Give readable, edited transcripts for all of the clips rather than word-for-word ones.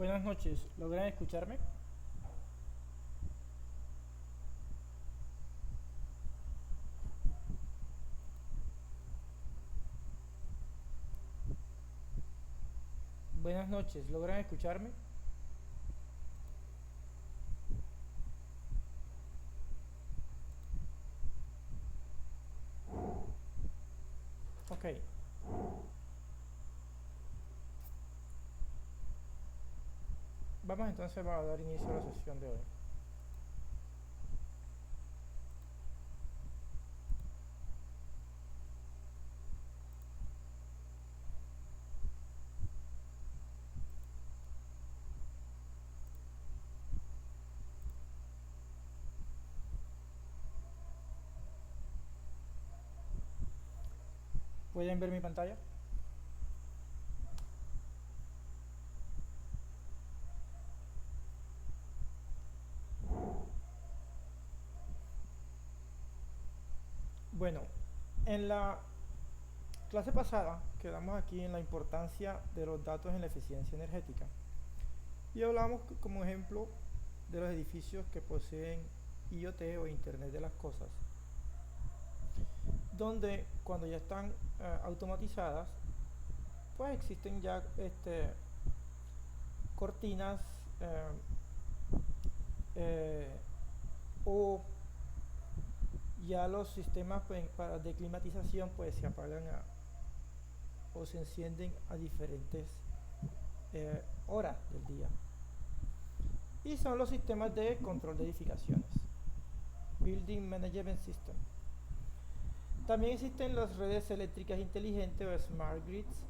Buenas noches, ¿logran escucharme? Buenas noches, ¿logran escucharme? Ok, vamos entonces a dar inicio a la sesión de hoy. ¿Pueden ver mi pantalla? Bueno, en la clase pasada quedamos aquí en la importancia de los datos en la eficiencia energética y hablamos como ejemplo de los edificios que poseen IoT o Internet de las Cosas, donde cuando ya están automatizadas, pues existen ya cortinas eh, eh, o ya los sistemas pues, de climatización pues se apagan o se encienden a diferentes horas del día. Y son los sistemas de control de edificaciones, Building Management System. También existen las redes eléctricas inteligentes o Smart Grids,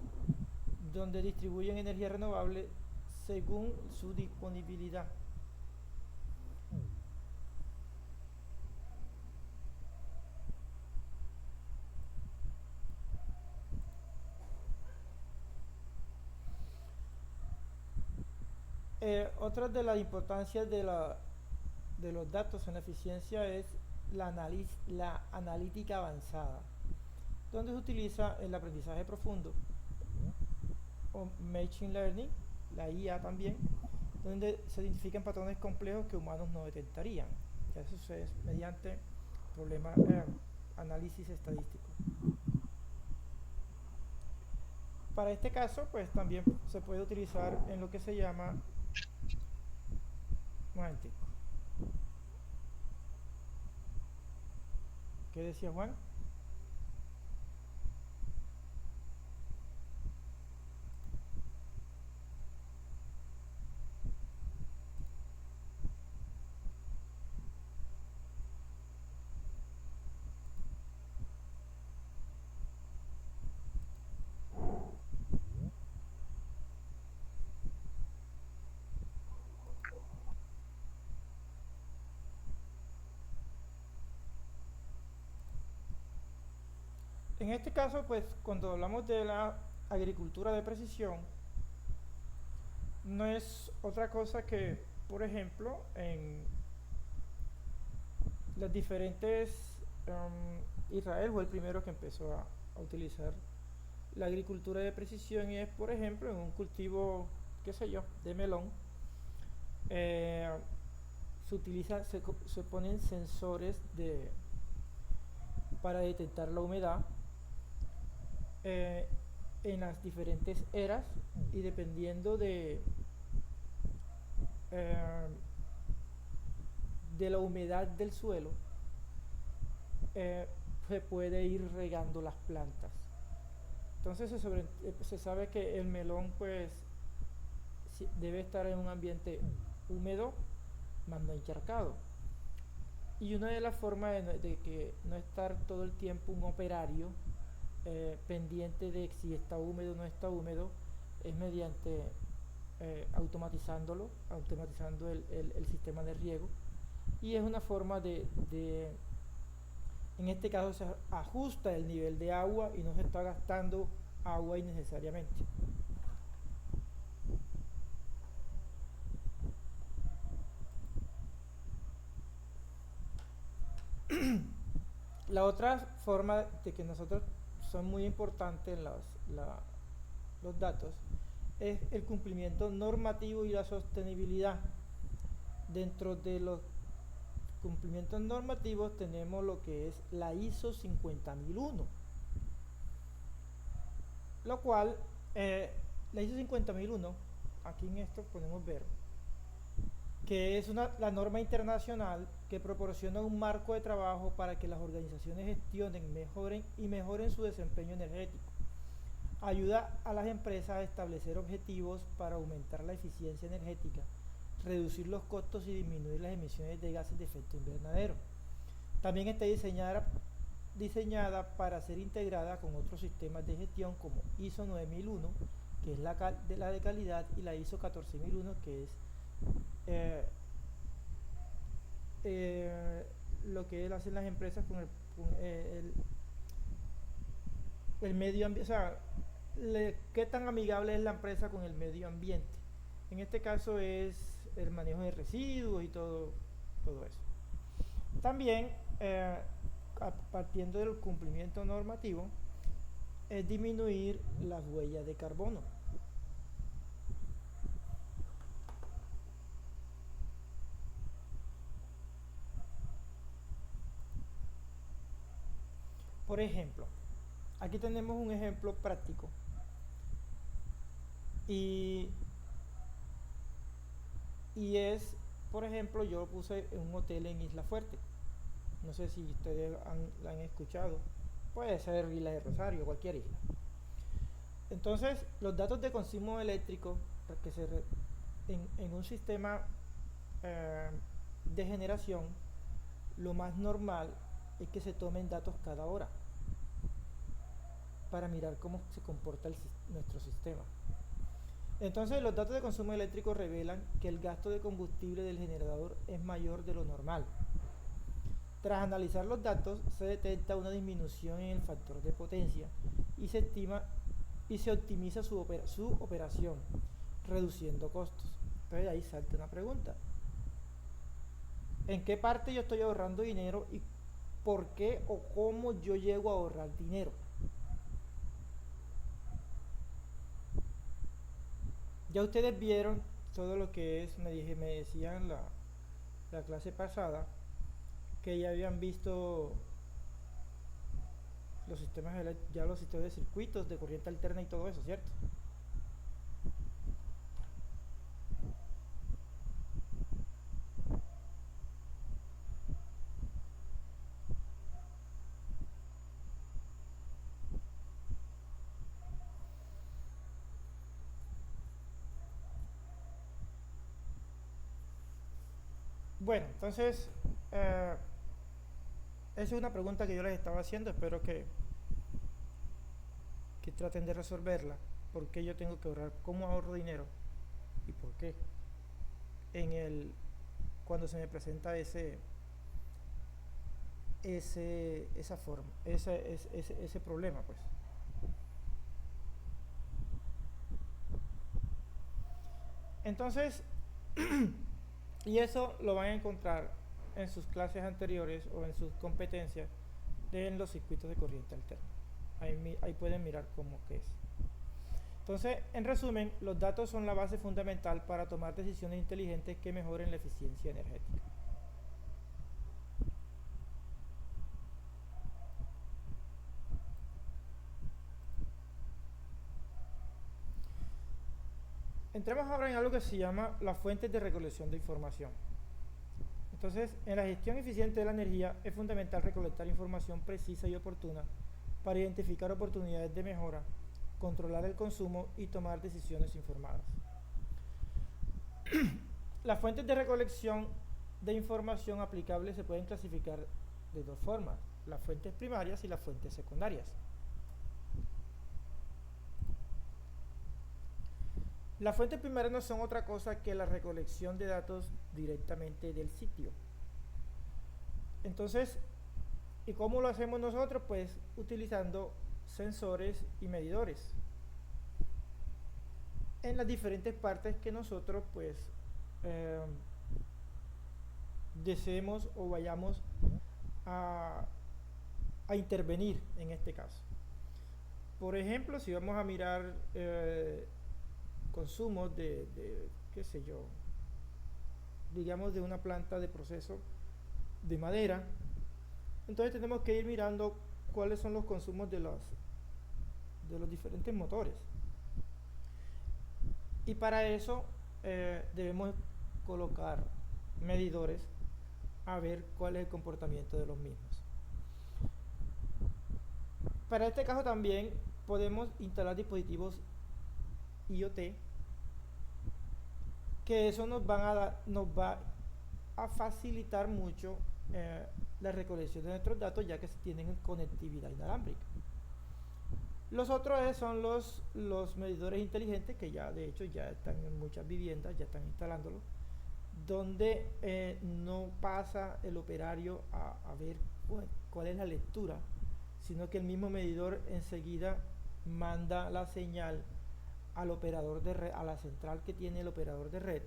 donde distribuyen energía renovable según su disponibilidad. Otra de las importancias de los datos en la eficiencia es la analítica avanzada, donde se utiliza el aprendizaje profundo o Machine Learning, la IA también, donde se identifican patrones complejos que humanos no detectarían. Ya eso es mediante problemas, análisis estadístico. Para este caso, pues también se puede utilizar en lo que se llama, un momentico, ¿qué decía Juan? En este caso, pues cuando hablamos de la agricultura de precisión, no es otra cosa que, por ejemplo, en las diferentes... Israel fue el primero que empezó a utilizar la agricultura de precisión y es, por ejemplo, en un cultivo, qué sé yo, de melón, eh, se ponen sensores para detectar la humedad eh, en las diferentes eras y dependiendo eh, de la humedad del suelo, se puede ir regando las plantas. Entonces se sabe que el melón pues debe estar en un ambiente húmedo, más no encharcado. Y una de las formas de que no estar todo el tiempo un operario pendiente de si está húmedo o no está húmedo es mediante automatizando el sistema de riego. Y es una forma en este caso se ajusta el nivel de agua y no se está gastando agua innecesariamente. La otra forma de que nosotros son muy importantes los datos es el cumplimiento normativo y la sostenibilidad. Dentro de los cumplimientos normativos tenemos lo que es la ISO 50001, lo cual la ISO 50001, aquí en esto podemos ver que es la norma internacional que proporciona un marco de trabajo para que las organizaciones gestionen, mejoren su desempeño energético. Ayuda a las empresas a establecer objetivos para aumentar la eficiencia energética, reducir los costos y disminuir las emisiones de gases de efecto invernadero. También está diseñada para ser integrada con otros sistemas de gestión como ISO 9001, que es la de calidad, y la ISO 14001, que es lo que hacen las empresas con el medio ambiente, o sea, qué tan amigable es la empresa con el medio ambiente. En este caso es el manejo de residuos y todo eso. También, partiendo del cumplimiento normativo, es disminuir las huellas de carbono. Por ejemplo, aquí tenemos un ejemplo práctico y es, por ejemplo, yo lo puse en un hotel en Isla Fuerte. No sé si ustedes la han escuchado. Puede ser Isla de Rosario, cualquier isla. Entonces, los datos de consumo eléctrico que en un sistema de generación, lo más normal es que se tomen datos cada hora para mirar cómo se comporta nuestro sistema. Entonces, los datos de consumo eléctrico revelan que el gasto de combustible del generador es mayor de lo normal. Tras analizar los datos, se detecta una disminución en el factor de potencia y se optimiza su operación, reduciendo costos. Entonces ahí salta una pregunta: ¿en qué parte yo estoy ahorrando dinero y por qué o cómo yo llego a ahorrar dinero? Ya ustedes vieron todo lo que es, me decían la clase pasada, que ya habían visto los sistemas de circuitos de corriente alterna y todo eso, ¿cierto? Bueno, entonces, esa es una pregunta que yo les estaba haciendo. Espero que traten de resolverla. ¿Por qué yo tengo que ahorrar? ¿Cómo ahorro dinero? ¿Y por qué? Cuando se me presenta esa forma, ese problema, pues. Entonces, y eso lo van a encontrar en sus clases anteriores o en sus competencias en los circuitos de corriente alterna. Ahí pueden mirar cómo que es. Entonces, en resumen, los datos son la base fundamental para tomar decisiones inteligentes que mejoren la eficiencia energética. Entremos ahora en algo que se llama las fuentes de recolección de información. Entonces, en la gestión eficiente de la energía es fundamental recolectar información precisa y oportuna para identificar oportunidades de mejora, controlar el consumo y tomar decisiones informadas. Las fuentes de recolección de información aplicables se pueden clasificar de dos formas: las fuentes primarias y las fuentes secundarias. Las fuentes primarias no son otra cosa que la recolección de datos directamente del sitio. Entonces, ¿y cómo lo hacemos nosotros? Pues utilizando sensores y medidores en las diferentes partes que nosotros pues deseemos o vayamos a intervenir en este caso. Por ejemplo, si vamos a mirar consumos qué sé yo, digamos de una planta de proceso de madera. Entonces tenemos que ir mirando cuáles son los consumos de los diferentes motores. Y para eso debemos colocar medidores a ver cuál es el comportamiento de los mismos. Para este caso también podemos instalar dispositivos IoT, que eso nos va a facilitar mucho la recolección de nuestros datos, ya que se tienen conectividad inalámbrica. Los otros son los medidores inteligentes, que ya de hecho ya están en muchas viviendas, ya están instalándolos, donde no pasa el operario a ver cuál es la lectura, sino que el mismo medidor enseguida manda la señal al operador de red, a la central que tiene el operador de red.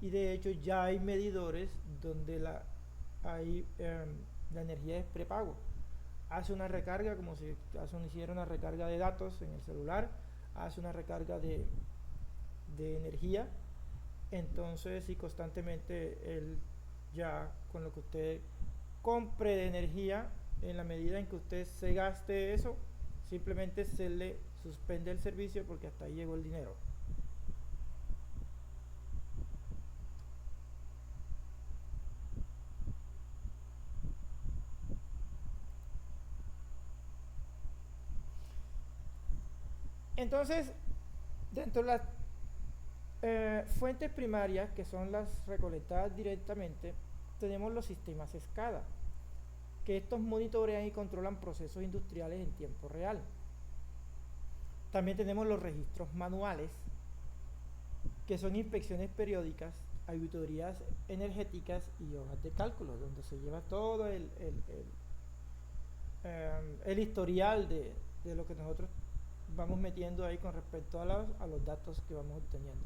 Y de hecho ya hay medidores donde la energía es prepago. Hace una recarga como si hiciera una recarga de datos en el celular, hace una recarga de energía. Entonces, si constantemente él ya con lo que usted compre de energía, en la medida en que usted se gaste eso, simplemente se le suspende el servicio porque hasta ahí llegó el dinero. Entonces, dentro de las fuentes primarias, que son las recolectadas directamente, tenemos los sistemas SCADA, que estos monitorean y controlan procesos industriales en tiempo real. También tenemos los registros manuales, que son inspecciones periódicas, auditorías energéticas y hojas de cálculo, donde se lleva todo el historial de lo que nosotros vamos metiendo ahí con respecto a los datos que vamos obteniendo.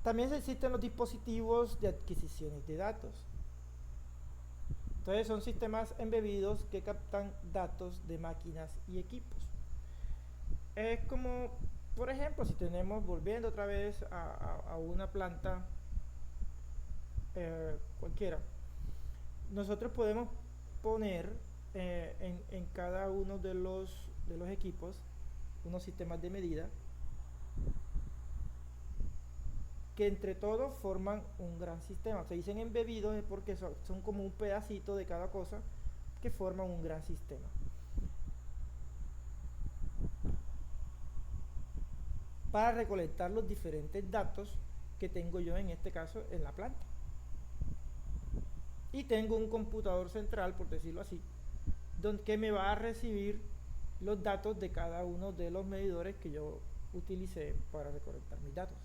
También existen los dispositivos de adquisiciones de datos. Entonces son sistemas embebidos que captan datos de máquinas y equipos. Es como, por ejemplo, si tenemos, volviendo otra vez a una planta cualquiera, nosotros podemos poner en cada uno de los equipos unos sistemas de medida que entre todos forman un gran sistema. Se dicen embebidos es porque son como un pedacito de cada cosa que forman un gran sistema. Para recolectar los diferentes datos que tengo yo en este caso en la planta. Y tengo un computador central, por decirlo así, que me va a recibir los datos de cada uno de los medidores que yo utilicé para recolectar mis datos.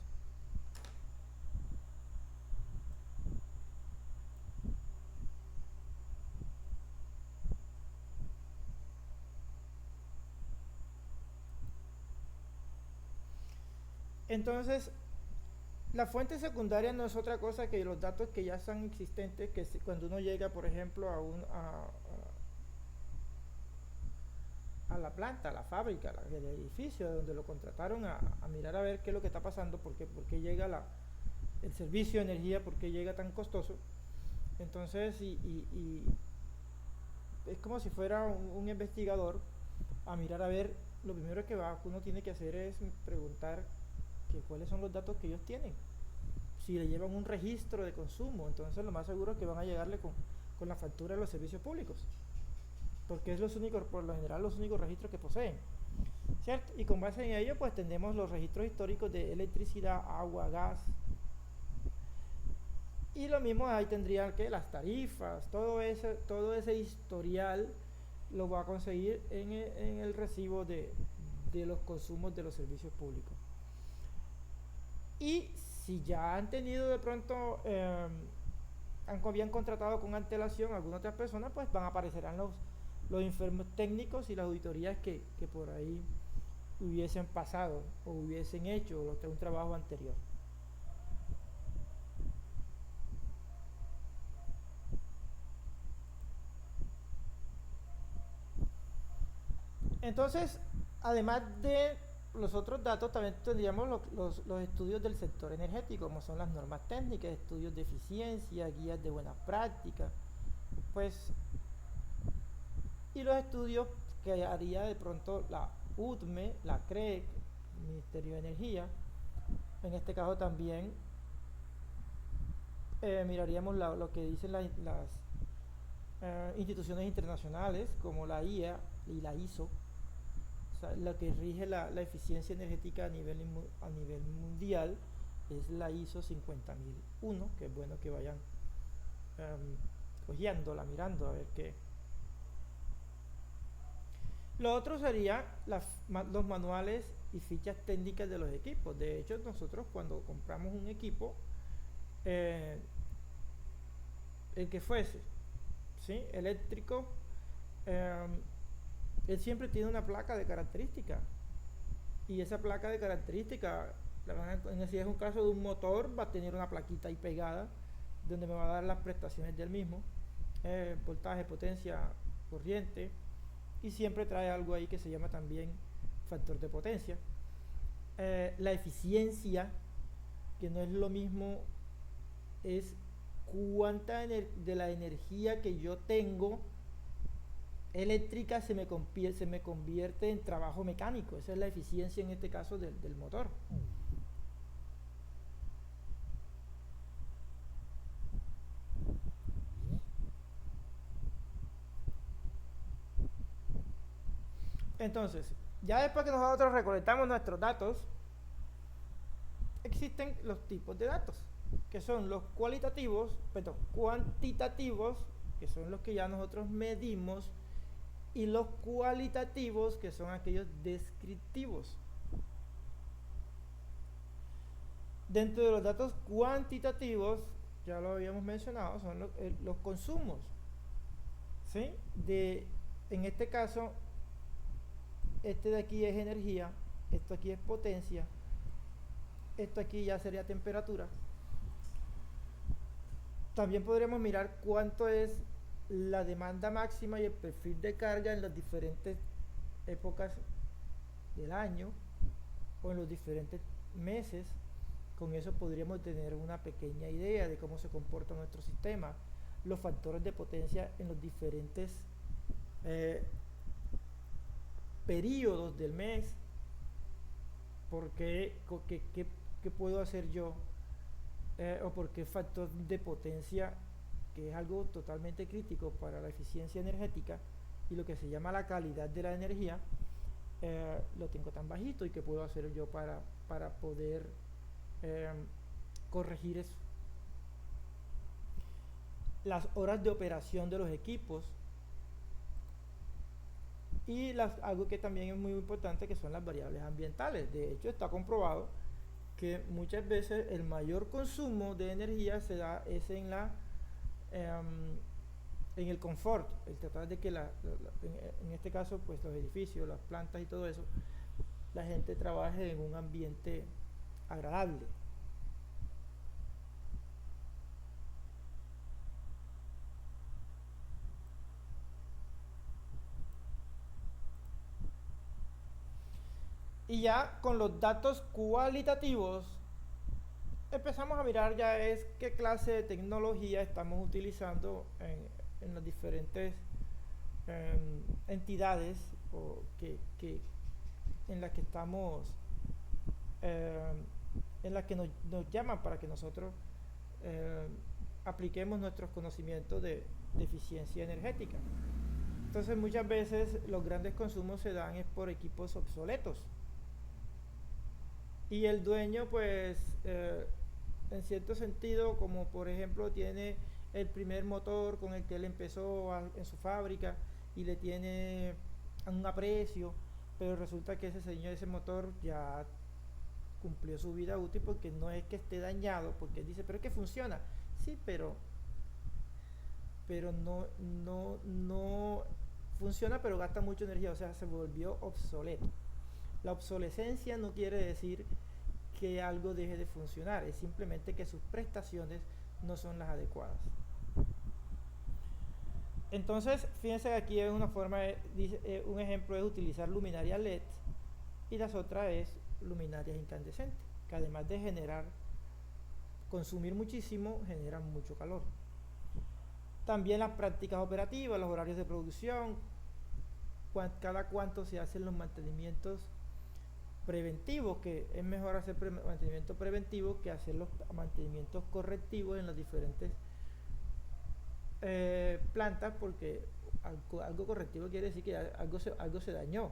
Entonces, la fuente secundaria no es otra cosa que los datos que ya están existentes, que cuando uno llega, por ejemplo, a la planta, a la fábrica, al edificio donde lo contrataron a mirar a ver qué es lo que está pasando, por qué llega el servicio de energía, por qué llega tan costoso. Entonces, es como si fuera un investigador a mirar a ver, lo primero que uno tiene que hacer es preguntar cuáles son los datos que ellos tienen. Si le llevan un registro de consumo, entonces lo más seguro es que van a llegarle con la factura de los servicios públicos, porque es por lo general los únicos registros que poseen, ¿cierto? Y con base en ello pues tenemos los registros históricos de electricidad, agua, gas, y lo mismo ahí tendrían que las tarifas, todo ese historial lo va a conseguir en el recibo de los consumos de los servicios públicos. Y si ya han tenido de pronto, habían contratado con antelación a algunas otras personas, pues aparecerán los informes técnicos y las auditorías que por ahí hubiesen pasado o hubiesen hecho un trabajo anterior. Entonces, además de los otros datos también tendríamos los estudios del sector energético, como son las normas técnicas, estudios de eficiencia, guías de buenas prácticas, pues, y los estudios que haría de pronto la UTME, la CREC, el Ministerio de Energía. En este caso también miraríamos lo que dicen las instituciones internacionales como la IA y la ISO, o sea, lo que rige la eficiencia energética a nivel mundial es la ISO 50001, que es bueno que vayan hojeándola, mirando a ver qué. Lo otro sería los manuales y fichas técnicas de los equipos. De hecho, nosotros cuando compramos un equipo, eh, el que fuese, ¿sí? Eléctrico, eh, él siempre tiene una placa de característica. Y esa placa de característica, si es un caso de un motor, va a tener una plaquita ahí pegada donde me va a dar las prestaciones del mismo, voltaje, potencia, corriente, y siempre trae algo ahí que se llama también factor de potencia. La eficiencia, que no es lo mismo, es cuánta de la energía que yo tengo eléctrica se me convierte en trabajo mecánico. Esa es la eficiencia en este caso del motor. Entonces, ya después que nosotros recolectamos nuestros datos, existen los tipos de datos, que son los cuantitativos, que son los que ya nosotros medimos, y los cualitativos, que son aquellos descriptivos. Dentro de los datos cuantitativos, ya lo habíamos mencionado, son los consumos, ¿sí? En este caso, este de aquí es energía, esto aquí es potencia, esto aquí ya sería temperatura. También podremos mirar cuánto es la demanda máxima y el perfil de carga en las diferentes épocas del año o en los diferentes meses. Con eso podríamos tener una pequeña idea de cómo se comporta nuestro sistema, los factores de potencia en los diferentes periodos del mes, qué puedo hacer yo, o por qué factor de potencia, que es algo totalmente crítico para la eficiencia energética y lo que se llama la calidad de la energía, lo tengo tan bajito, y qué puedo hacer yo para poder corregir eso. Las horas de operación de los equipos y algo que también es muy importante, que son las variables ambientales. De hecho, está comprobado que muchas veces el mayor consumo de energía se da es en el confort, el tratar de que en este caso pues los edificios, las plantas y todo eso, la gente trabaje en un ambiente agradable. Y ya con los datos cualitativos empezamos a mirar ya es qué clase de tecnología estamos utilizando en las diferentes entidades en las que estamos, en las que nos llaman para que nosotros apliquemos nuestros conocimientos de eficiencia energética. Entonces muchas veces los grandes consumos se dan es por equipos obsoletos, y el dueño pues en cierto sentido, como por ejemplo tiene el primer motor con el que él empezó en su fábrica y le tiene un aprecio, pero resulta que ese motor ya cumplió su vida útil, porque no es que esté dañado, porque él dice, pero es que funciona, sí, pero no funciona, pero gasta mucha energía, o sea, se volvió obsoleto. La obsolescencia no quiere decir que algo deje de funcionar, es simplemente que sus prestaciones no son las adecuadas. Entonces, fíjense que aquí es una forma, un ejemplo es utilizar luminaria LED y las otras es luminarias incandescentes, que además de consumir muchísimo, generan mucho calor. También las prácticas operativas, los horarios de producción, cada cuánto se hacen los mantenimientos preventivos, que es mejor hacer mantenimiento preventivo que hacer los mantenimientos correctivos en las diferentes plantas, porque algo correctivo quiere decir que algo se dañó.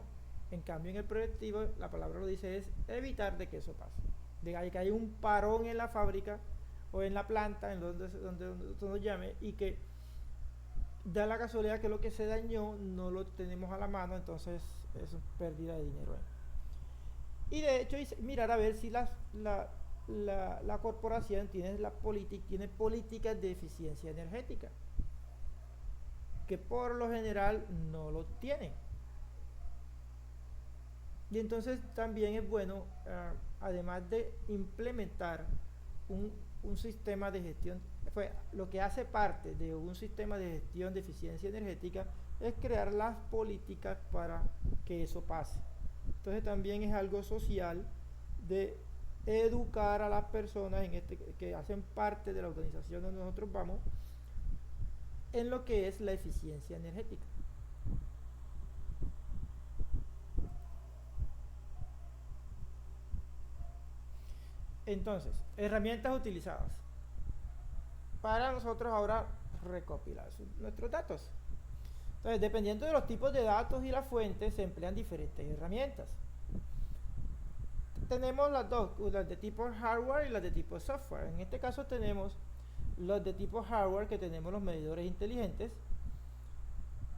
En cambio, en el preventivo, la palabra lo dice, es evitar de que eso pase, de que haya un parón en la fábrica o en la planta, en donde llame, y que da la casualidad que lo que se dañó no lo tenemos a la mano, entonces es pérdida de dinero. Y de hecho, mirar a ver si la corporación tiene políticas de eficiencia energética, que por lo general no lo tienen. Y entonces también es bueno, además de implementar un sistema de gestión, lo que hace parte de un sistema de gestión de eficiencia energética es crear las políticas para que eso pase. Entonces también es algo social de educar a las personas que hacen parte de la organización donde nosotros vamos en lo que es la eficiencia energética. Entonces, herramientas utilizadas para nosotros ahora recopilar nuestros datos. Entonces, dependiendo de los tipos de datos y las fuentes, se emplean diferentes herramientas. Tenemos las dos, las de tipo hardware y las de tipo software. En este caso tenemos los de tipo hardware, que tenemos los medidores inteligentes.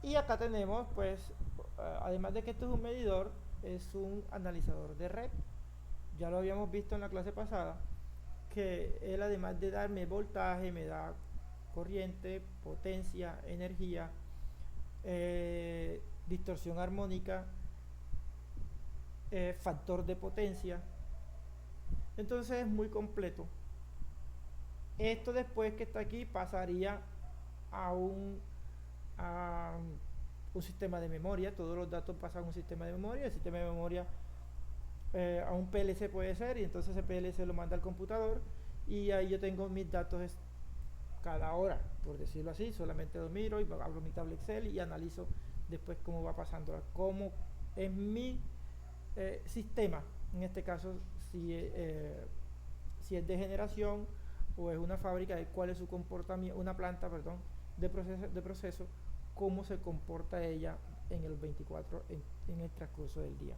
Y acá tenemos, pues, además de que esto es un medidor, es un analizador de red. Ya lo habíamos visto en la clase pasada, que él, además de darme voltaje, me da corriente, potencia, energía, distorsión armónica, factor de potencia. Entonces es muy completo. Esto, después que está aquí, pasaría a un sistema de memoria. Todos los datos pasan a un sistema de memoria. El sistema de memoria a un PLC puede ser, y entonces ese PLC lo manda al computador, y ahí yo tengo mis datos cada hora, por decirlo así. Solamente lo miro y abro mi tabla Excel y analizo después cómo va pasando, cómo es mi sistema. En este caso, si es de generación o es una fábrica, de cuál es su comportamiento, una planta, perdón, de proceso, cómo se comporta ella en el 24, en el transcurso del día.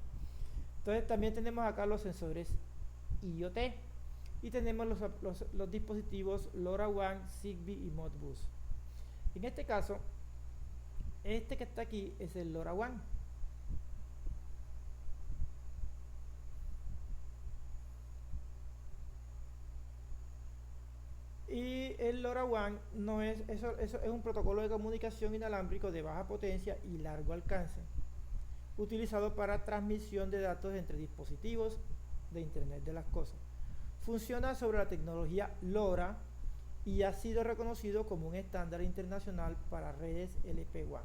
Entonces también tenemos acá los sensores IoT, y tenemos los dispositivos LoRaWAN, Zigbee y Modbus. En este caso, este que está aquí es el LoRaWAN. Y el LoRaWAN no es eso es un protocolo de comunicación inalámbrico de baja potencia y largo alcance, utilizado para transmisión de datos entre dispositivos de Internet de las Cosas. Funciona sobre la tecnología LoRa y ha sido reconocido como un estándar internacional para redes LPWAN.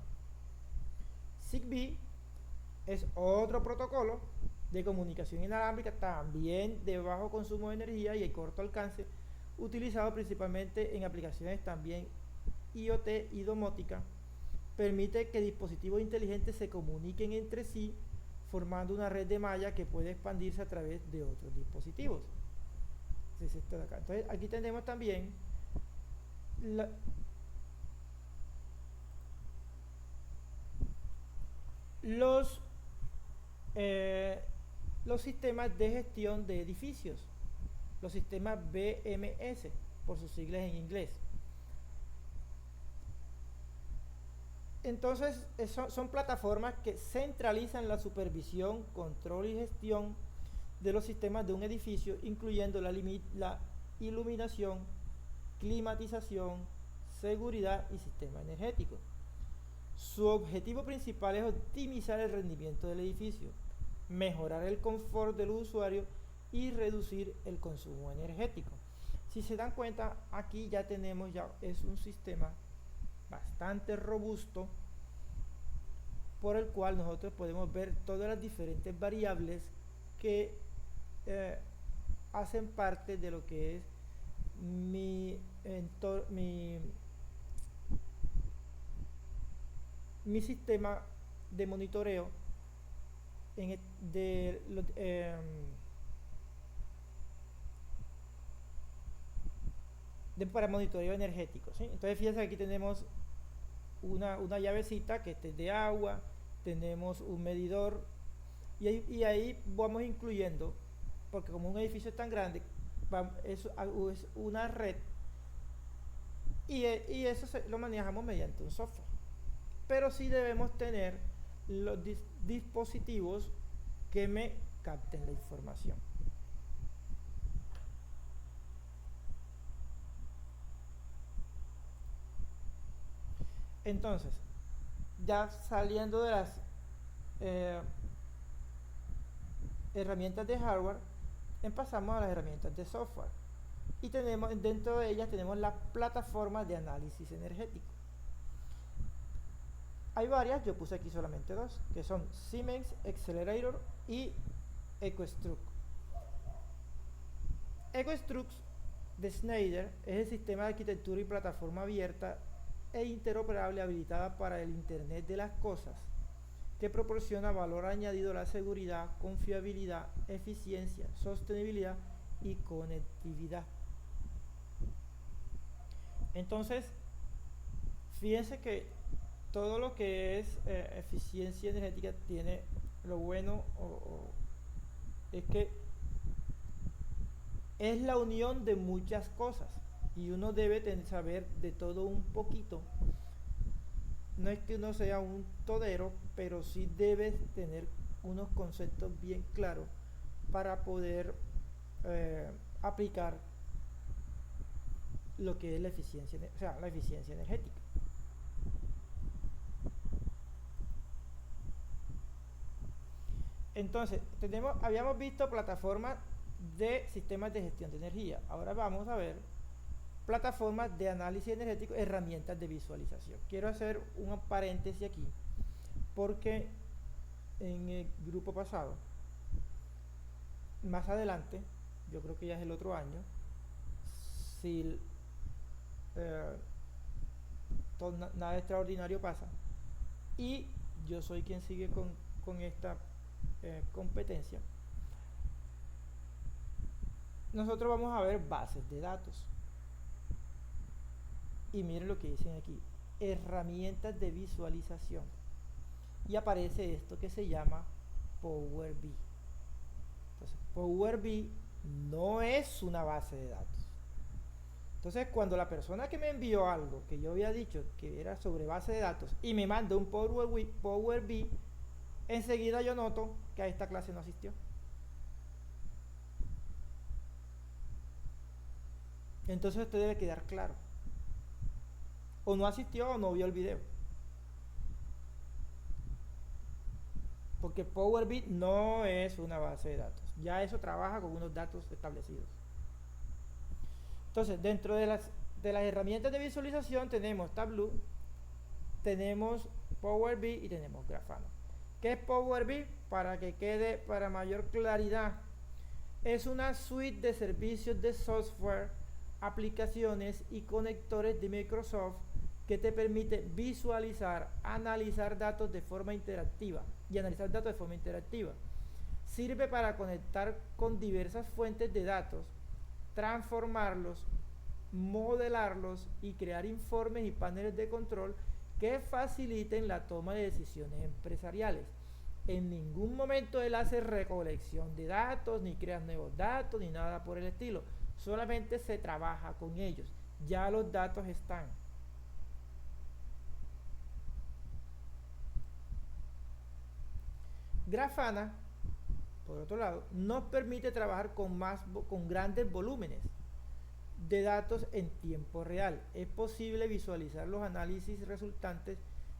Zigbee es otro protocolo de comunicación inalámbrica, también de bajo consumo de energía y de corto alcance, utilizado principalmente en aplicaciones también IoT y domótica. Permite que dispositivos inteligentes se comuniquen entre sí, formando una red de malla que puede expandirse a través de otros dispositivos. Entonces aquí tenemos también los sistemas de gestión de edificios, los sistemas BMS, por sus siglas en inglés. Entonces son plataformas que centralizan la supervisión, control y gestión de los sistemas de un edificio, incluyendo la iluminación, climatización, seguridad y sistema energético. Su objetivo principal es optimizar el rendimiento del edificio, mejorar el confort del usuario y reducir el consumo energético. Si se dan cuenta, aquí ya tenemos, es un sistema bastante robusto, por el cual nosotros podemos ver todas las diferentes variables que eh, hacen parte de lo que es mi, mi, mi sistema de monitoreo de, para monitoreo energético, ¿sí? Entonces fíjense que aquí tenemos una llavecita que es de agua, tenemos un medidor y ahí vamos incluyendo, porque como un edificio es tan grande, es una red y eso lo manejamos mediante un software. Pero sí debemos tener los dispositivos que me capten la información. Entonces, ya saliendo de las eh, herramientas de hardware, pasamos a las herramientas de software. Y tenemos dentro de ellas tenemos las plataformas de análisis energético. Hay varias, yo puse aquí solamente dos, que son Siemens Xcelerator y EcoStruct. EcoStruct de Schneider es el sistema de arquitectura y plataforma abierta e interoperable habilitada para el Internet de las Cosas, que proporciona valor añadido a la seguridad, confiabilidad, eficiencia, sostenibilidad y conectividad. Entonces, fíjense que todo lo que es eficiencia energética tiene lo bueno es que es la unión de muchas cosas y uno debe saber de todo un poquito. No es que uno sea un todero, pero sí debes tener unos conceptos bien claros para poder aplicar lo que es la eficiencia, o sea, la eficiencia energética. Entonces, habíamos visto plataformas de sistemas de gestión de energía. Ahora vamos a ver plataformas de análisis energético, herramientas de visualización. Quiero hacer un paréntesis aquí, porque en el grupo pasado, más adelante, yo creo que ya es el otro año, si nada extraordinario pasa, y yo soy quien sigue con esta competencia, nosotros vamos a ver bases de datos. Y miren lo que dicen aquí, herramientas de visualización. Y aparece esto que se llama Power BI. Entonces, Power BI no es una base de datos. Entonces, cuando la persona que me envió algo que yo había dicho que era sobre base de datos y me manda un Power BI, enseguida yo noto que a esta clase no asistió. Entonces, esto debe quedar claro. O no asistió o no vio el video. Porque Power BI no es una base de datos. Ya eso trabaja con unos datos establecidos. Entonces, dentro de las herramientas de visualización tenemos Tableau, tenemos Power BI y tenemos Grafana. ¿Qué es Power BI? Para que quede para mayor claridad, es una suite de servicios de software, aplicaciones y conectores de Microsoft que te permite visualizar, analizar datos de forma interactiva Sirve para conectar con diversas fuentes de datos, transformarlos, modelarlos y crear informes y paneles de control que faciliten la toma de decisiones empresariales. En ningún momento él hace recolección de datos, ni crea nuevos datos, ni nada por el estilo. Solamente se trabaja con ellos. Ya los datos están. Grafana, por otro lado, nos permite trabajar con grandes volúmenes de datos en tiempo real. Es posible visualizar los análisis resultantes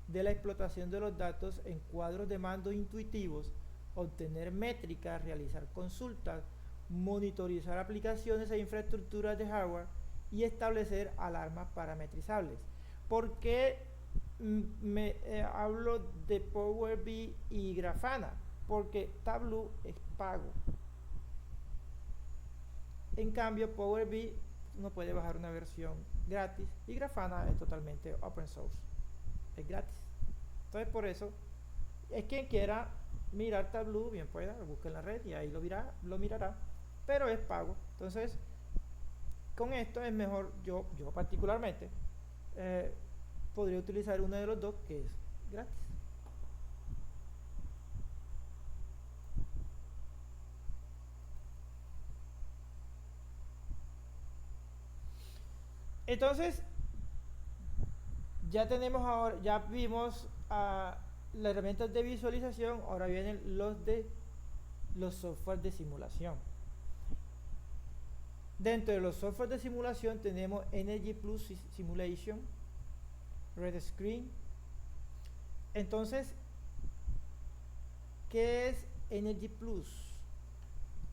de la explotación de los datos en cuadros de mando intuitivos, obtener métricas, realizar consultas, monitorizar aplicaciones e infraestructuras de hardware y establecer alarmas parametrizables. ¿Por qué hablo de Power BI y Grafana? Porque Tableau pago. En cambio, Power BI uno puede bajar una versión gratis y Grafana es totalmente open source, es gratis. Entonces, por eso es quien quiera mirar Tableau, bien pueda, busque en la red y ahí lo mirará, pero es pago. Entonces, con esto es mejor, yo particularmente, podría utilizar uno de los dos que es gratis. Entonces, ya tenemos ahora, ya vimos las herramientas de visualización, ahora vienen los software de simulación. Dentro de los software de simulación tenemos Energy Plus Simulation, Red Screen. Entonces, ¿qué es Energy Plus?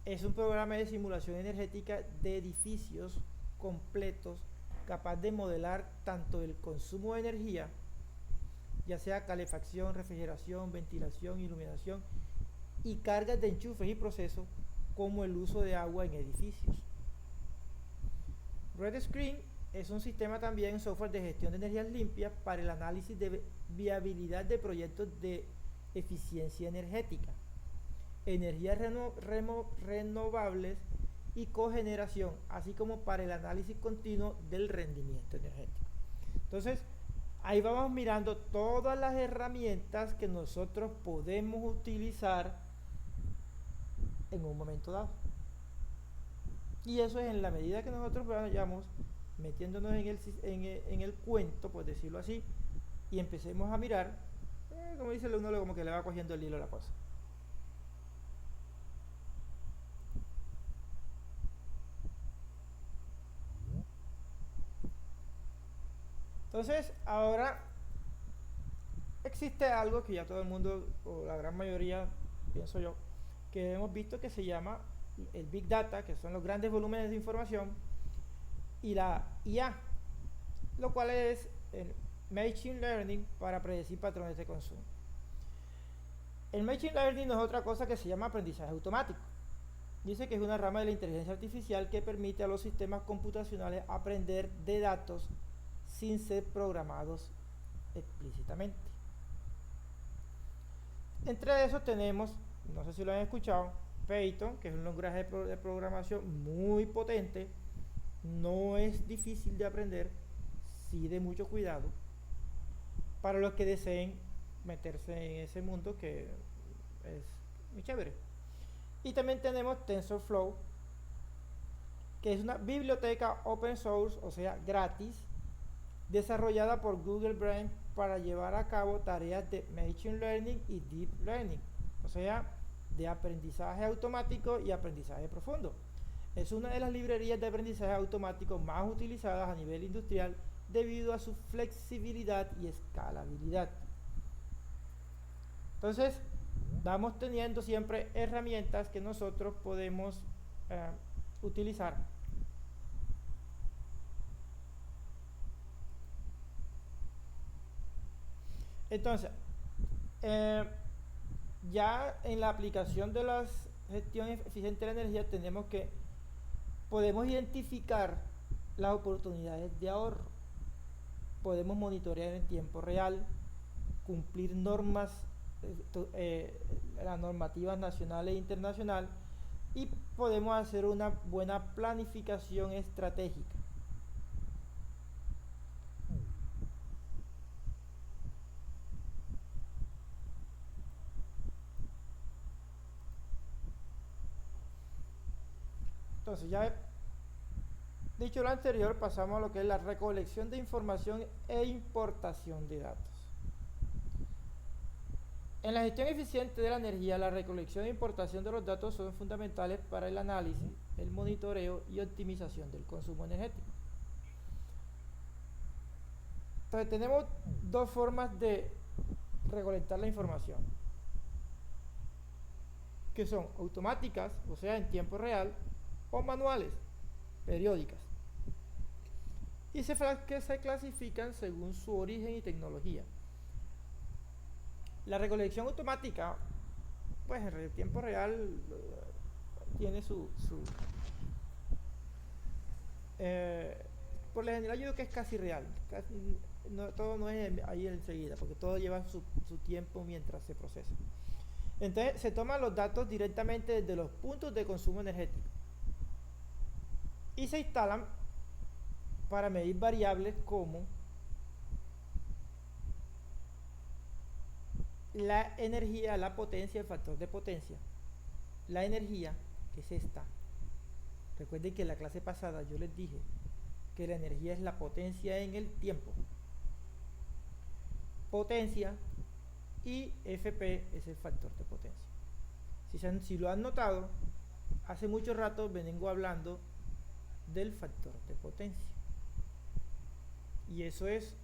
Es un programa de simulación energética de edificios completos capaz de modelar tanto el consumo de energía, ya sea calefacción, refrigeración, ventilación, iluminación y cargas de enchufes y procesos, como el uso de agua en edificios. Red Screen es un sistema también software de gestión de energías limpias para el análisis de viabilidad de proyectos de eficiencia energética, energías renovables y cogeneración, así como para el análisis continuo del rendimiento energético. Entonces, ahí vamos mirando todas las herramientas que nosotros podemos utilizar en un momento dado. Y eso es en la medida que nosotros vayamos metiéndonos en el cuento, por decirlo así, y empecemos a mirar, como dice uno, como que le va cogiendo el hilo a la cosa. Entonces, ahora existe algo que ya todo el mundo, o la gran mayoría, pienso yo, que hemos visto, que se llama el Big Data, que son los grandes volúmenes de información, y la IA, lo cual es el Machine Learning para predecir patrones de consumo. El Machine Learning no es otra cosa que se llama aprendizaje automático. Dice que es una rama de la inteligencia artificial que permite a los sistemas computacionales aprender de datos sin ser programados explícitamente. Entre esos tenemos, no sé si lo han escuchado, Python, que es un lenguaje de programación muy potente, no es difícil de aprender, sí de mucho cuidado, para los que deseen meterse en ese mundo, que es muy chévere. Y también tenemos TensorFlow, que es una biblioteca open source, o sea, gratis, desarrollada por Google Brain para llevar a cabo tareas de Machine Learning y Deep Learning, o sea, de aprendizaje automático y aprendizaje profundo. Es una de las librerías de aprendizaje automático más utilizadas a nivel industrial debido a su flexibilidad y escalabilidad. Entonces, vamos teniendo siempre herramientas que nosotros podemos utilizar. Entonces, ya en la aplicación de la gestión eficiente de la energía podemos identificar las oportunidades de ahorro, podemos monitorear en tiempo real, cumplir normas, las normativas nacionales e internacionales, y podemos hacer una buena planificación estratégica. Entonces, ya dicho lo anterior, pasamos a lo que es la recolección de información e importación de datos. En la gestión eficiente de la energía, la recolección e importación de los datos son fundamentales para el análisis, el monitoreo y optimización del consumo energético. Entonces, tenemos dos formas de recolectar la información, que son automáticas, o sea, en tiempo real, o manuales, periódicas, y que se clasifican según su origen y tecnología. La recolección automática pues en el tiempo real tiene eh, por lo general yo digo que es casi real, todo no es ahí enseguida, porque todo lleva su tiempo mientras se procesa. Entonces se toman los datos directamente desde los puntos de consumo energético y se instalan para medir variables como la energía, la potencia, el factor de potencia. La energía, que es esta. Recuerden que en la clase pasada yo les dije que la energía es la potencia en el tiempo. Potencia y Fp es el factor de potencia. Si lo han notado, hace mucho rato vengo hablando del factor de potencia. Y eso es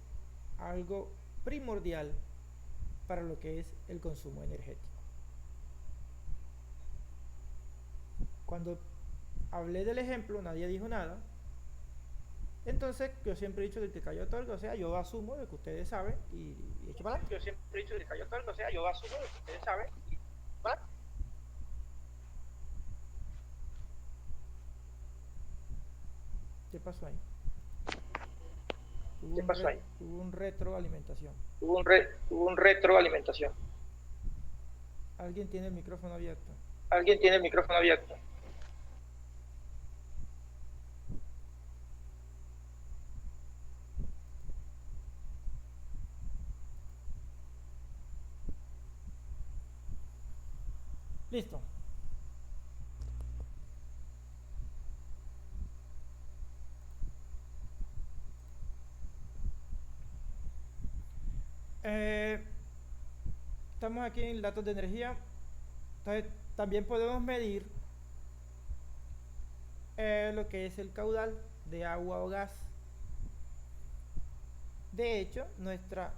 algo primordial para lo que es el consumo energético. Cuando hablé del ejemplo, nadie dijo nada. Entonces, yo siempre he dicho del que cayó otorga, o sea, yo asumo de que ustedes saben y echo para adelante. Yo siempre he dicho del que cayó otorga, o sea, yo asumo de que ustedes saben y para adelante. ¿Qué pasó ahí? ¿Qué pasó ahí? Hubo un retroalimentación. Hubo un retroalimentación. ¿Alguien tiene el micrófono abierto? ¿Alguien tiene el micrófono abierto? Listo. Estamos aquí en datos de energía. Entonces, también podemos medir lo que es el caudal de agua o gas. De hecho, nuestra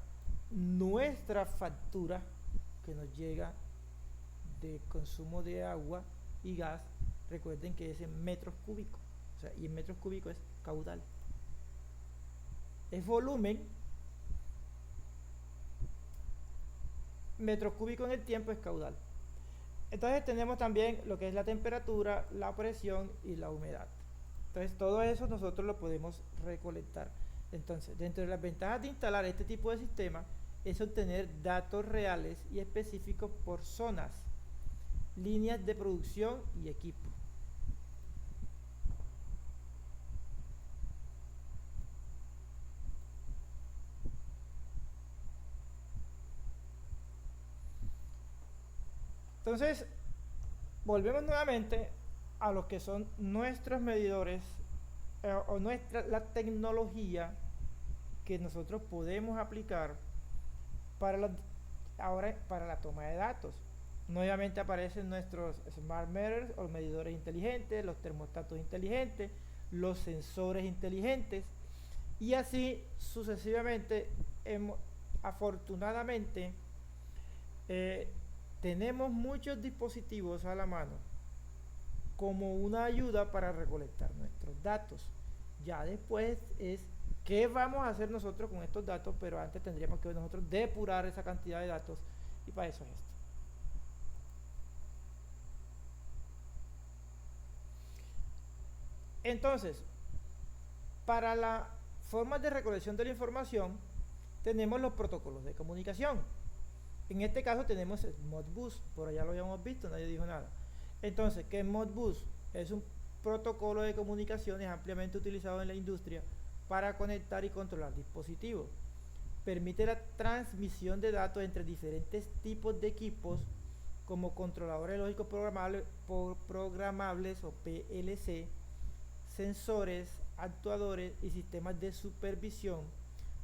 factura que nos llega de consumo de agua y gas, recuerden que es en metros cúbicos, o sea, y en metros cúbicos es caudal. Es volumen, metros cúbicos en el tiempo es caudal. Entonces tenemos también lo que es la temperatura, la presión y la humedad. Entonces todo eso nosotros lo podemos recolectar. Entonces, dentro de las ventajas de instalar este tipo de sistema es obtener datos reales y específicos por zonas, líneas de producción y equipo. Entonces, volvemos nuevamente a lo que son nuestros medidores o la tecnología que nosotros podemos aplicar ahora para la toma de datos. Nuevamente aparecen nuestros smart meters o medidores inteligentes, los termostatos inteligentes, los sensores inteligentes y así sucesivamente. Afortunadamente tenemos muchos dispositivos a la mano como una ayuda para recolectar nuestros datos. Ya después es qué vamos a hacer nosotros con estos datos, pero antes tendríamos que nosotros depurar esa cantidad de datos y para eso es esto. Entonces, para la forma de recolección de la información tenemos los protocolos de comunicación. En este caso tenemos Modbus, por allá lo habíamos visto, nadie dijo nada. Entonces, ¿qué es Modbus? Es un protocolo de comunicaciones ampliamente utilizado en la industria para conectar y controlar dispositivos. Permite la transmisión de datos entre diferentes tipos de equipos como controladores lógicos programables o PLC, sensores, actuadores y sistemas de supervisión,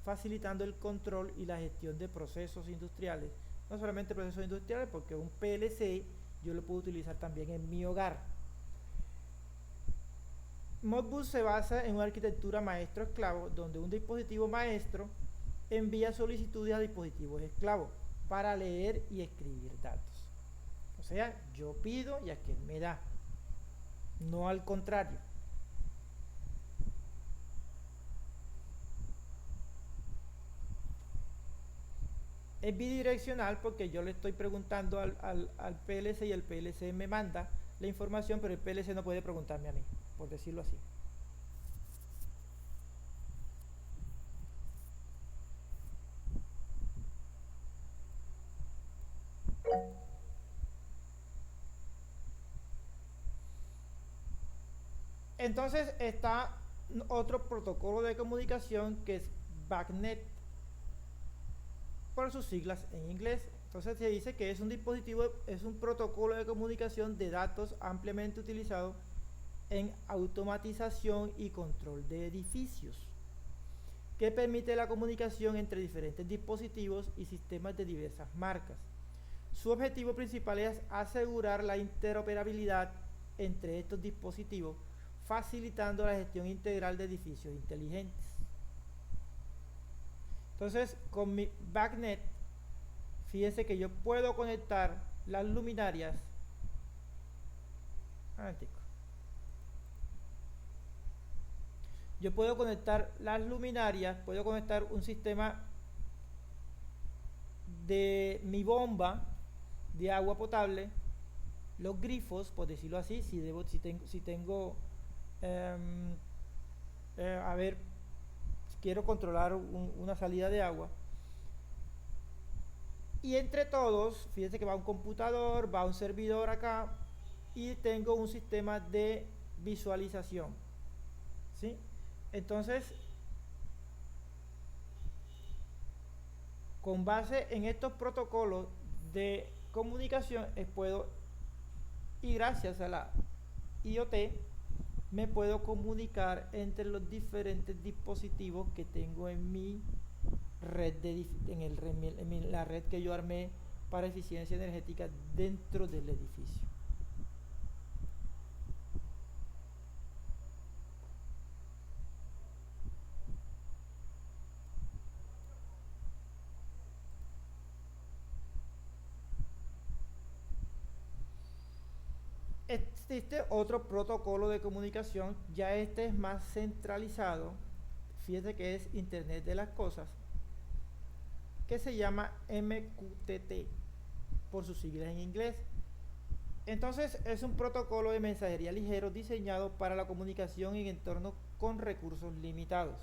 facilitando el control y la gestión de procesos industriales. No solamente procesos industriales, porque un PLC yo lo puedo utilizar también en mi hogar. Modbus se basa en una arquitectura maestro-esclavo, donde un dispositivo maestro envía solicitudes a dispositivos esclavos para leer y escribir datos. O sea, yo pido y aquel me da, no al contrario. Es bidireccional porque yo le estoy preguntando al PLC y el PLC me manda la información, pero el PLC no puede preguntarme a mí, por decirlo así. Entonces está otro protocolo de comunicación que es BACnet, por sus siglas en inglés. Entonces se dice que es un dispositivo, es un protocolo de comunicación de datos ampliamente utilizado en automatización y control de edificios, que permite la comunicación entre diferentes dispositivos y sistemas de diversas marcas. Su objetivo principal es asegurar la interoperabilidad entre estos dispositivos, facilitando la gestión integral de edificios inteligentes. Entonces, con mi BACnet, fíjense que yo puedo conectar las luminarias. Yo puedo conectar las luminarias, puedo conectar un sistema de mi bomba de agua potable, los grifos, por decirlo así, si tengo a ver, si quiero controlar una salida de agua, y entre todos, fíjense que va un computador, va un servidor acá, y tengo un sistema de visualización, ¿sí? Entonces, con base en estos protocolos de comunicación, y gracias a la IoT, me puedo comunicar entre los diferentes dispositivos que tengo en mi red, en la red que yo armé para eficiencia energética dentro del edificio. Existe otro protocolo de comunicación, ya este es más centralizado, fíjate que es Internet de las Cosas, que se llama MQTT, por sus siglas en inglés. Entonces es un protocolo de mensajería ligero diseñado para la comunicación en entornos con recursos limitados,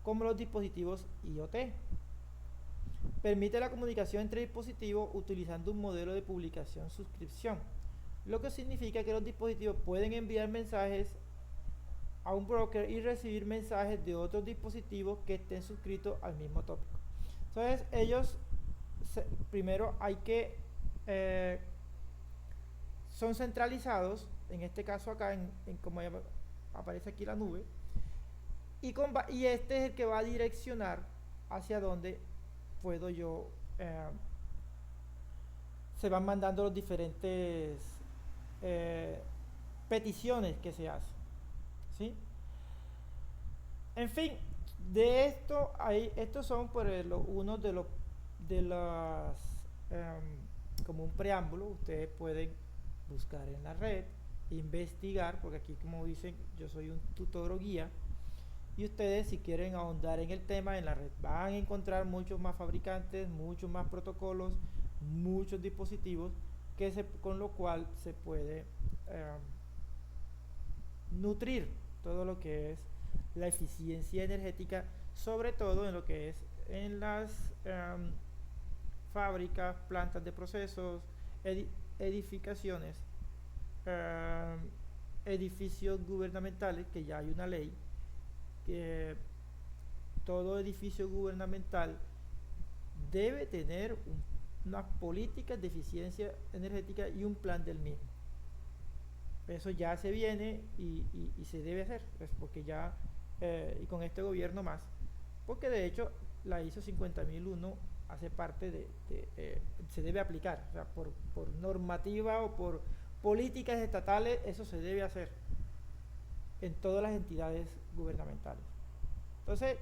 como los dispositivos IoT. Permite la comunicación entre dispositivos utilizando un modelo de publicación-suscripción, lo que significa que los dispositivos pueden enviar mensajes a un broker y recibir mensajes de otros dispositivos que estén suscritos al mismo tópico. Entonces ellos primero son centralizados, en este caso acá en como aparece aquí la nube, y este es el que va a direccionar hacia dónde puedo yo se van mandando los diferentes peticiones que se hacen, ¿sí? En fin, de esto estos son uno de las como un preámbulo. Ustedes pueden buscar en la red, investigar, porque aquí, como dicen, yo soy un tutor o guía, y ustedes, si quieren ahondar en el tema, en la red van a encontrar muchos más fabricantes, muchos más protocolos, muchos dispositivos con lo cual se puede nutrir todo lo que es la eficiencia energética, sobre todo en lo que es en las fábricas, plantas de procesos, edificaciones, edificios gubernamentales, que ya hay una ley que todo edificio gubernamental debe tener unas políticas de eficiencia energética y un plan del mismo. Eso ya se viene y se debe hacer, pues, porque ya y con este gobierno más, porque de hecho la ISO 50001 hace parte se debe aplicar, o sea, por normativa o por políticas estatales, eso se debe hacer en todas las entidades gubernamentales. Entonces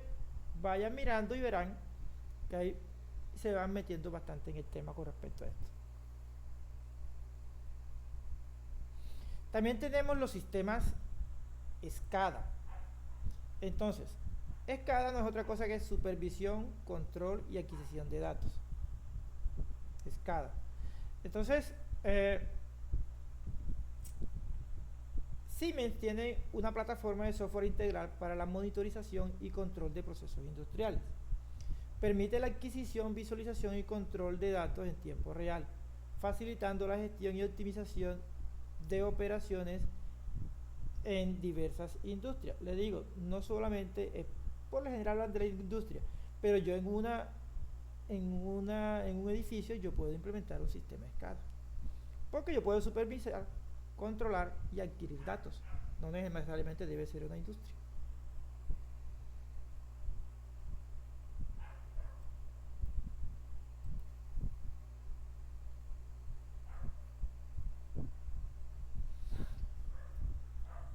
vayan mirando y verán que ahí se van metiendo bastante en el tema con respecto a esto. También tenemos los sistemas SCADA. Entonces, SCADA no es otra cosa que supervisión, control y adquisición de datos. SCADA. Entonces, Siemens tiene una plataforma de software integral para la monitorización y control de procesos industriales. Permite la adquisición, visualización y control de datos en tiempo real, facilitando la gestión y optimización de operaciones en diversas industrias. Le digo, no solamente por lo general hablan de la industria, pero yo en un edificio yo puedo implementar un sistema SCADA, porque yo puedo supervisar, controlar y adquirir datos. No necesariamente debe ser una industria.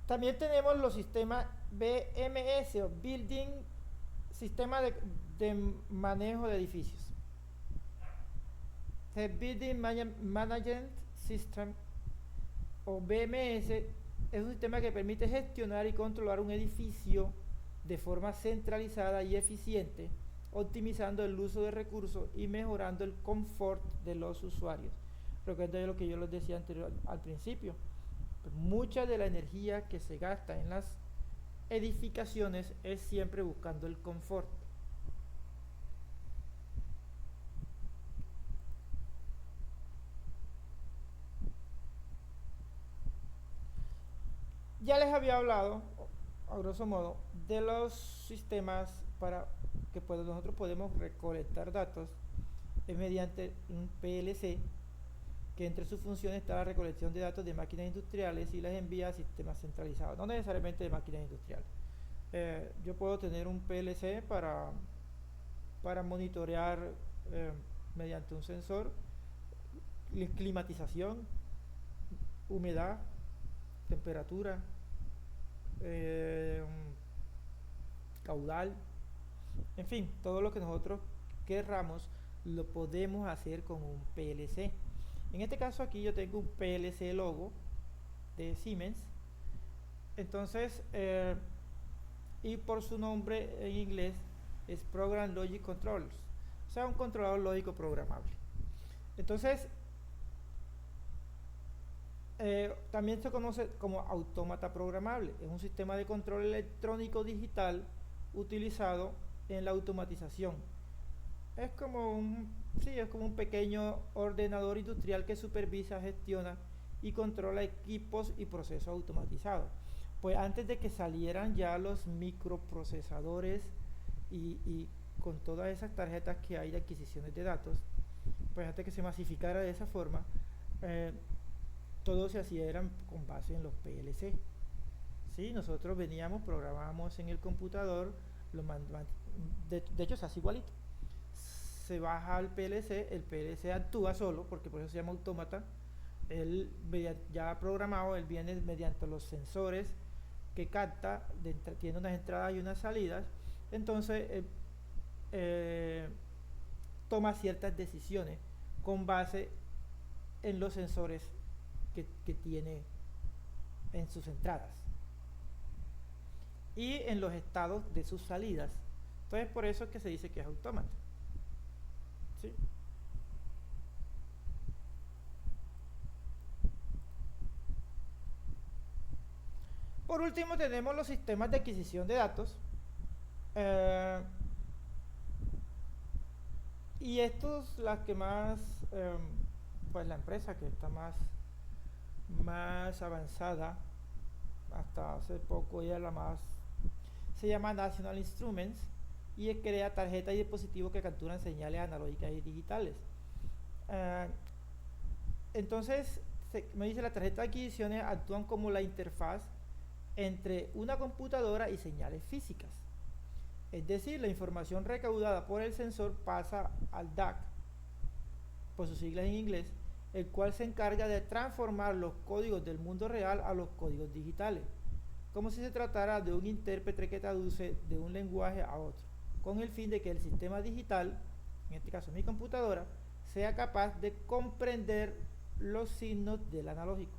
También tenemos los sistemas BMS o Building Sistema de Manejo de Edificios. The Building Management System o BMS es un sistema que permite gestionar y controlar un edificio de forma centralizada y eficiente, optimizando el uso de recursos y mejorando el confort de los usuarios. Recuerda lo que yo les decía al principio. Mucha de la energía que se gasta en las edificaciones es siempre buscando el confort. Ya les había hablado, a grosso modo, de los sistemas para que nosotros podemos recolectar datos mediante un PLC, que entre sus funciones está la recolección de datos de máquinas industriales y las envía a sistemas centralizados, no necesariamente de máquinas industriales. Yo puedo tener un PLC para monitorear mediante un sensor climatización, humedad, temperatura, caudal, en fin, todo lo que nosotros querramos lo podemos hacer con un PLC. En este caso aquí yo tengo un PLC logo de Siemens. Entonces, y por su nombre en inglés es Program Logic Controllers, o sea, un controlador lógico programable. Entonces, también se conoce como autómata programable. Es un sistema de control electrónico digital utilizado en la automatización. Es como un pequeño ordenador industrial que supervisa, gestiona y controla equipos y procesos automatizados. Pues antes de que salieran ya los microprocesadores y con todas esas tarjetas que hay de adquisiciones de datos, pues antes que se masificara de esa forma, todo se hacía con base en los PLC. ¿Sí? Nosotros programábamos en el computador, de hecho se hace igualito. Se baja al PLC, el PLC actúa solo, porque por eso se llama autómata. Él ya programado, él viene mediante los sensores que capta, tiene unas entradas y unas salidas. Entonces toma ciertas decisiones con base en los sensores que tiene en sus entradas y en los estados de sus salidas. Entonces por eso es que se dice que es autómata. ¿Sí? Por último tenemos los sistemas de adquisición de datos, y estos las que más, pues la empresa que está más avanzada hasta hace poco, ella la más, se llama National Instruments, y crea tarjetas y dispositivos que capturan señales analógicas y digitales. Entonces me dice, las tarjetas de adquisiciones actúan como la interfaz entre una computadora y señales físicas. Es decir, la información recaudada por el sensor pasa al DAC, por sus siglas en inglés, el cual se encarga de transformar los códigos del mundo real a los códigos digitales, como si se tratara de un intérprete que traduce de un lenguaje a otro, con el fin de que el sistema digital, en este caso mi computadora, sea capaz de comprender los signos del analógico.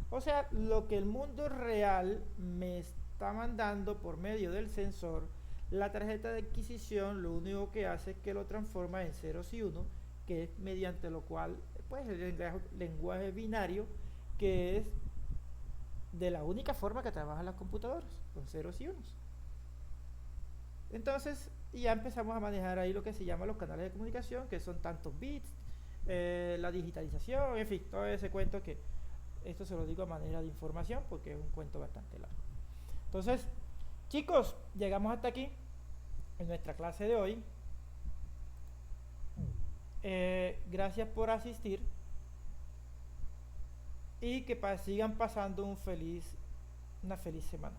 O sea, lo que el mundo real me está mandando por medio del sensor, la tarjeta de adquisición lo único que hace es que lo transforma en ceros y unos que es mediante lo cual, pues el lenguaje binario, que es de la única forma que trabajan las computadoras, con ceros y unos. Entonces ya empezamos a manejar ahí lo que se llama los canales de comunicación, que son tantos bits, la digitalización, en fin, todo ese cuento que esto se lo digo a manera de información porque es un cuento bastante largo. Entonces, chicos, llegamos hasta aquí en nuestra clase de hoy. Gracias por asistir y que sigan pasando una feliz semana.